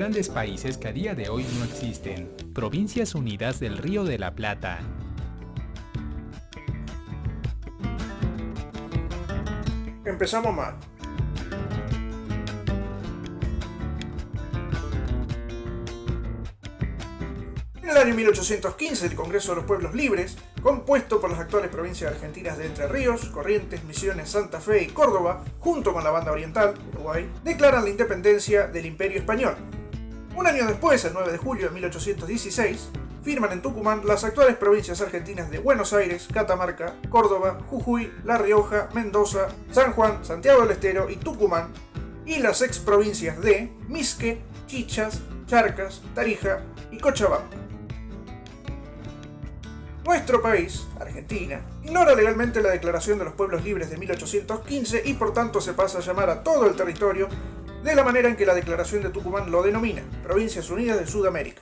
grandes países que a día de hoy no existen. Provincias Unidas del Río de la Plata. Empezamos mal. En el año 1815, el Congreso de los Pueblos Libres, compuesto por las actuales provincias argentinas de Entre Ríos, Corrientes, Misiones, Santa Fe y Córdoba, junto con la Banda Oriental, Uruguay, declaran la independencia del Imperio Español. Un año después, el 9 de julio de 1816, firman en Tucumán las actuales provincias argentinas de Buenos Aires, Catamarca, Córdoba, Jujuy, La Rioja, Mendoza, San Juan, Santiago del Estero y Tucumán, y las exprovincias de Misque, Chichas, Charcas, Tarija y Cochabamba. Nuestro país, Argentina, ignora legalmente la Declaración de los Pueblos Libres de 1815 y por tanto se pasa a llamar a todo el territorio de la manera en que la Declaración de Tucumán lo denomina, Provincias Unidas de Sudamérica.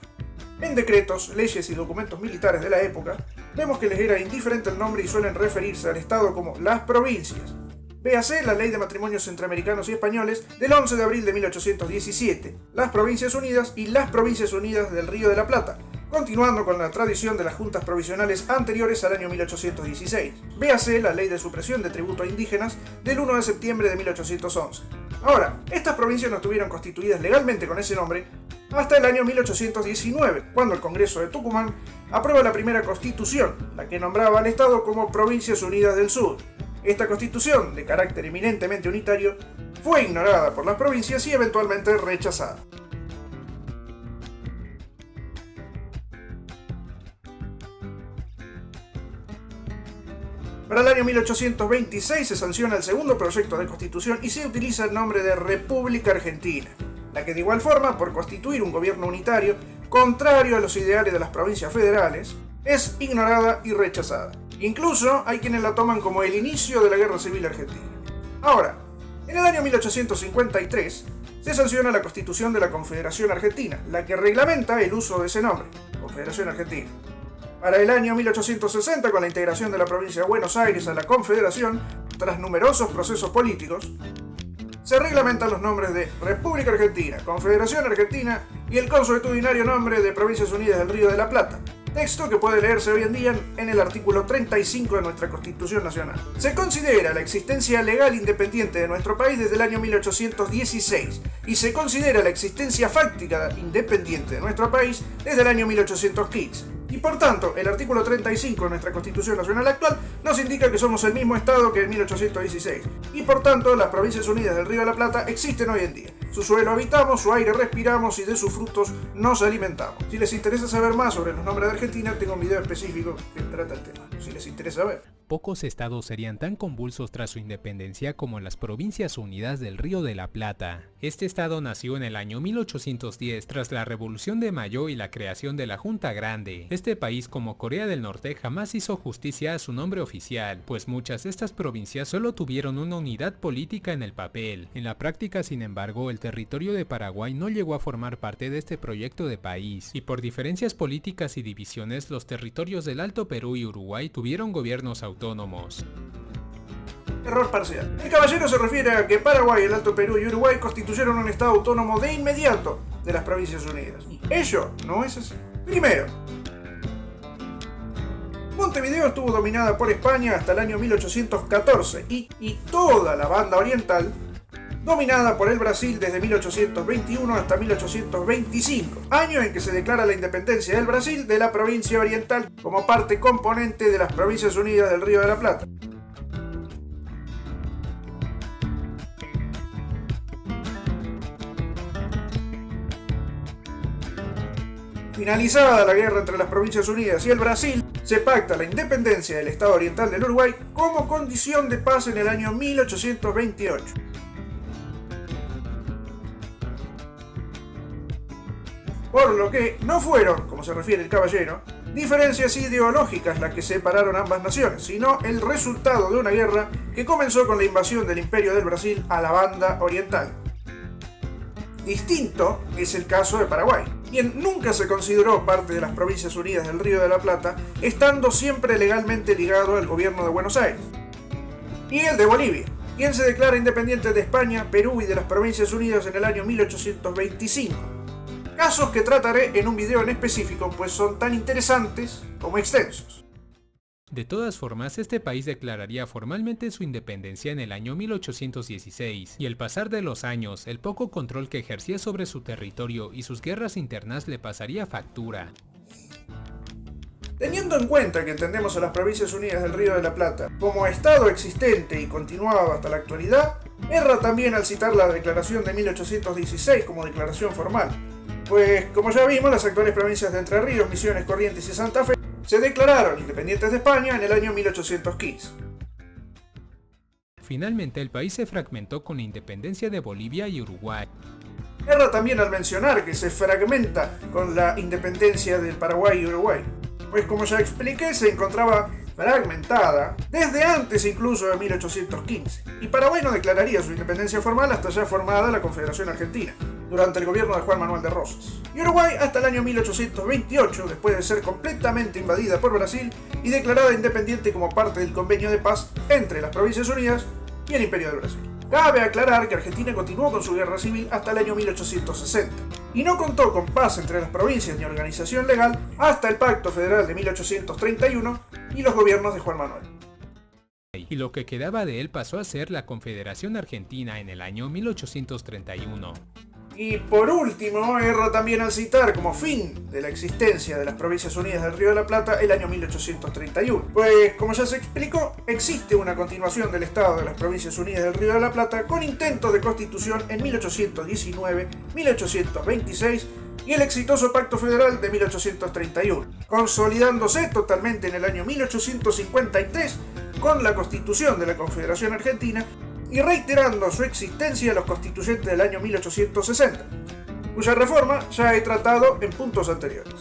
En decretos, leyes y documentos militares de la época, vemos que les era indiferente el nombre y suelen referirse al Estado como las provincias. Véase la Ley de Matrimonios entre Americanos y Españoles del 11 de abril de 1817, las Provincias Unidas y las Provincias Unidas del Río de la Plata, continuando con la tradición de las juntas provisionales anteriores al año 1816. Véase la Ley de Supresión de Tributo a Indígenas del 1 de septiembre de 1811. Ahora, estas provincias no estuvieron constituidas legalmente con ese nombre hasta el año 1819, cuando el Congreso de Tucumán aprueba la primera constitución, la que nombraba al Estado como Provincias Unidas del Sur. Esta constitución, de carácter eminentemente unitario, fue ignorada por las provincias y eventualmente rechazada. Para el año 1826 se sanciona el segundo proyecto de constitución y se utiliza el nombre de República Argentina, la que de igual forma, por constituir un gobierno unitario contrario a los ideales de las provincias federales, es ignorada y rechazada. Incluso hay quienes la toman como el inicio de la Guerra Civil Argentina. Ahora, en el año 1853 se sanciona la Constitución de la Confederación Argentina, la que reglamenta el uso de ese nombre, Confederación Argentina. Para el año 1860, con la integración de la provincia de Buenos Aires a la Confederación, tras numerosos procesos políticos, se reglamentan los nombres de República Argentina, Confederación Argentina y el consuetudinario nombre de Provincias Unidas del Río de la Plata, texto que puede leerse hoy en día en el artículo 35 de nuestra Constitución Nacional. Se considera la existencia legal independiente de nuestro país desde el año 1816 y se considera la existencia fáctica independiente de nuestro país desde el año 1815. Y por tanto, el artículo 35 de nuestra Constitución Nacional actual nos indica que somos el mismo Estado que en 1816. Y por tanto, las Provincias Unidas del Río de la Plata existen hoy en día. Su suelo habitamos, su aire respiramos y de sus frutos nos alimentamos. Si les interesa saber más sobre los nombres de Argentina, tengo un video específico que trata el tema, si les interesa ver. Pocos estados serían tan convulsos tras su independencia como las Provincias Unidas del Río de la Plata. Este estado nació en el año 1810 tras la Revolución de Mayo y la creación de la Junta Grande. Este país, como Corea del Norte, jamás hizo justicia a su nombre oficial, pues muchas de estas provincias solo tuvieron una unidad política en el papel. En la práctica, sin embargo, el territorio de Paraguay no llegó a formar parte de este proyecto de país, y por diferencias políticas y divisiones, los territorios del Alto Perú y Uruguay tuvieron gobiernos autónomos. Error parcial. El caballero se refiere a que Paraguay, el Alto Perú y Uruguay constituyeron un estado autónomo de inmediato de las Provincias Unidas. Y ello no es así. Primero, Montevideo estuvo dominada por España hasta el año 1814 y toda la Banda Oriental dominada por el Brasil desde 1821 hasta 1825, año en que se declara la independencia del Brasil de la provincia oriental como parte componente de las Provincias Unidas del Río de la Plata. Finalizada la guerra entre las Provincias Unidas y el Brasil, se pacta la independencia del Estado Oriental del Uruguay como condición de paz en el año 1828. Por lo que no fueron, como se refiere el caballero, diferencias ideológicas las que separaron ambas naciones, sino el resultado de una guerra que comenzó con la invasión del Imperio del Brasil a la Banda Oriental. Distinto es el caso de Paraguay, quien nunca se consideró parte de las Provincias Unidas del Río de la Plata, estando siempre legalmente ligado al gobierno de Buenos Aires. Y el de Bolivia, quien se declara independiente de España, Perú y de las Provincias Unidas en el año 1825. casos que trataré en un video en específico, pues son tan interesantes como extensos. De todas formas, este país declararía formalmente su independencia en el año 1816, y al pasar de los años, el poco control que ejercía sobre su territorio y sus guerras internas le pasaría factura. Teniendo en cuenta que entendemos a las Provincias Unidas del Río de la Plata como Estado existente y continuado hasta la actualidad, erra también al citar la declaración de 1816 como declaración formal, pues como ya vimos, las actuales provincias de Entre Ríos, Misiones, Corrientes y Santa Fe se declararon independientes de España en el año 1815. Finalmente, el país se fragmentó con la independencia de Bolivia y Uruguay. Erra también al mencionar que se fragmenta con la independencia del Paraguay y Uruguay, pues como ya expliqué, se encontraba fragmentada desde antes incluso de 1815, y Paraguay no declararía su independencia formal hasta ya formada la Confederación Argentina, durante el gobierno de Juan Manuel de Rosas, y Uruguay hasta el año 1828, después de ser completamente invadida por Brasil y declarada independiente como parte del convenio de paz entre las Provincias Unidas y el Imperio de Brasil. Cabe aclarar que Argentina continuó con su guerra civil hasta el año 1860, y no contó con paz entre las provincias ni organización legal hasta el Pacto Federal de 1831 y los gobiernos de Juan Manuel. Y lo que quedaba de él pasó a ser la Confederación Argentina en el año 1831. Y por último, erra también al citar como fin de la existencia de las Provincias Unidas del Río de la Plata el año 1831. Pues, como ya se explicó, existe una continuación del Estado de las Provincias Unidas del Río de la Plata con intentos de constitución en 1819, 1826 y el exitoso Pacto Federal de 1831, consolidándose totalmente en el año 1853 con la constitución de la Confederación Argentina y reiterando su existencia los constituyentes del año 1860, cuya reforma ya he tratado en puntos anteriores.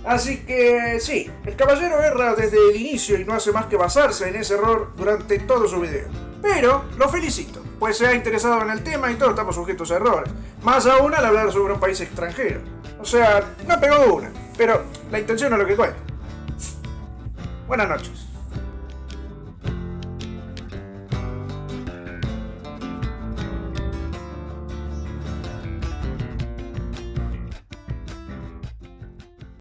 Así que sí, el caballero erra desde el inicio y no hace más que basarse en ese error durante todo su video. Pero lo felicito, pues se ha interesado en el tema y todos estamos sujetos a errores, más aún al hablar sobre un país extranjero. O sea, no pegó una, pero la intención es lo que cuenta. Buenas noches.